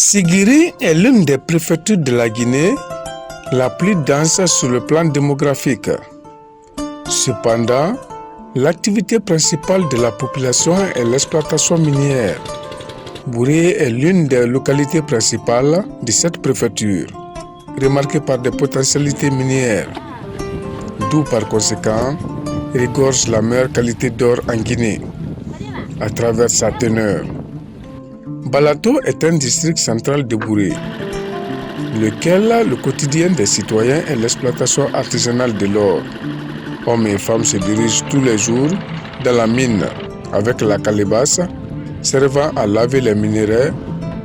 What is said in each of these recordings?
Sigiri est l'une des préfectures de la Guinée la plus dense sur le plan démographique. Cependant, l'activité principale de la population est l'exploitation minière. Bouré est l'une des localités principales de cette préfecture, remarquée par des potentialités minières, d'où par conséquent regorge la meilleure qualité d'or en Guinée, à travers sa teneur. Balato est un district central de Bouré, lequel le quotidien des citoyens est l'exploitation artisanale de l'or. Hommes et femmes se dirigent tous les jours dans la mine avec la calebasse, servant à laver les minerais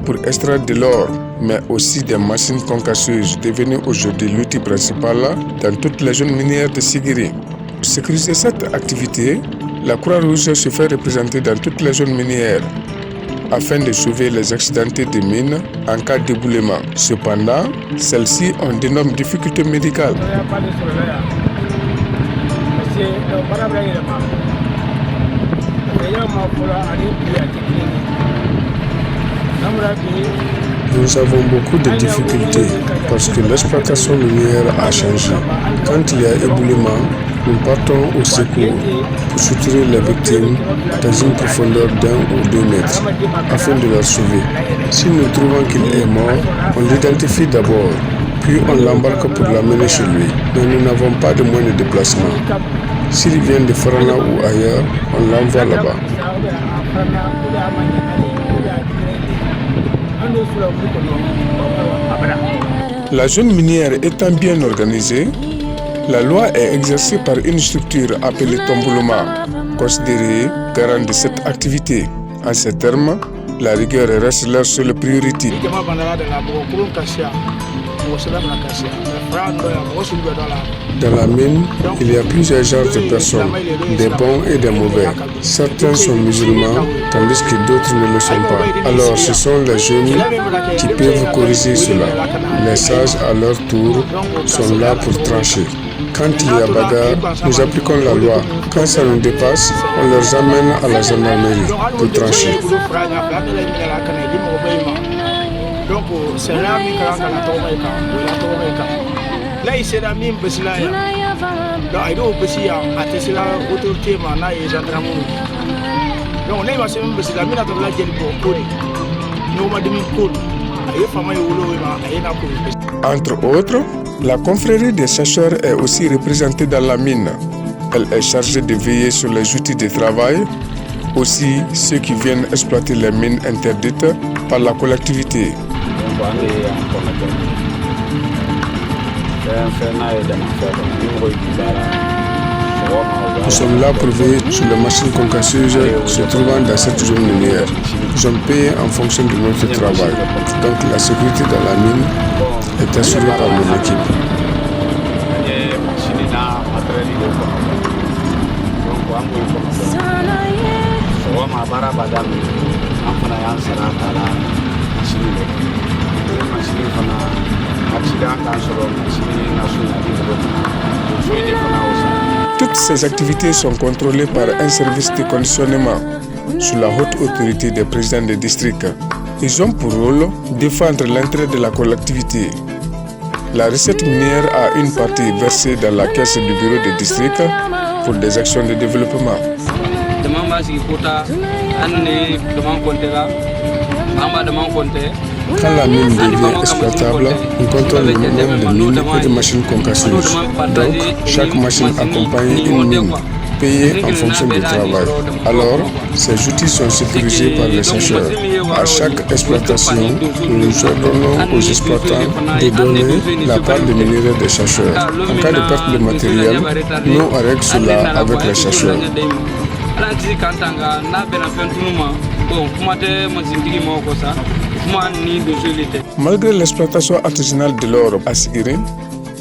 pour extraire de l'or, mais aussi des machines concasseuses devenues aujourd'hui l'outil principal dans toutes les zones minières de Sigiri. Pour sécuriser cette activité, la Croix-Rouge se fait représenter dans toutes les zones minières afin de sauver les accidentés de mines en cas d'éboulement. Cependant, celles-ci ont d'énormes difficultés médicales. Nous avons beaucoup de difficultés parce que l'exploitation minière a changé. Quand il y a éboulement, nous partons au secours pour soutenir les victimes dans une profondeur d'1 ou 2 mètres afin de leur sauver. Si nous trouvons qu'il est mort, on l'identifie d'abord, puis on l'embarque pour l'amener chez lui. Mais nous n'avons pas de moyens de déplacement. S'il vient de Farana ou ailleurs, on l'envoie là-bas. La zone minière étant bien organisée, la loi est exercée par une structure appelée Tombouloma, considérée garant de cette activité. En ces termes, la rigueur reste leur seule priorité. Dans la mine, il y a plusieurs genres de personnes, des bons et des mauvais. Certains sont musulmans, tandis que d'autres ne le sont pas. Alors ce sont les jeunes qui peuvent corriger cela. Les sages, à leur tour, sont là pour trancher. Quand il y a bagarre, nous appliquons la loi. Quand ça nous dépasse, on les amène à la gendarmerie pour trancher. Donc, c'est là entre autres, la confrérie des chercheurs est aussi représentée dans la mine. Elle est chargée de veiller sur les outils de travail, aussi ceux qui viennent exploiter les mines interdites par la collectivité. Nous sommes là pour veiller sur les machines concasseuses se trouvant dans cette zone minière. Nous sommes payés en fonction de notre travail. Donc la sécurité dans la mine est assurée par mon équipe. Toutes ces activités sont contrôlées par un service de conditionnement sous la haute autorité des présidents des districts. Ils ont pour rôle de défendre l'intérêt de la collectivité. La recette minière a une partie versée dans la caisse du bureau des districts pour des actions de développement. Quand la mine devient exploitable, on contrôle le nombre de mines et de machines concasseuses. Donc, chaque machine accompagne une mine, payée en fonction du travail. Alors, ces outils sont sécurisés par les chercheurs. À chaque exploitation, nous ordonnons aux exploitants de donner la part de minerais des chercheurs. En cas de perte de matériel, nous on règle cela avec les chercheurs. Malgré l'exploitation artisanale de l'or à Sigiri,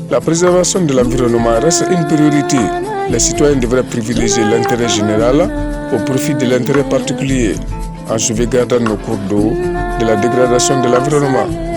la préservation de l'environnement reste une priorité. Les citoyens devraient privilégier l'intérêt général au profit de l'intérêt particulier en sauvegardant nos cours d'eau de la dégradation de l'environnement.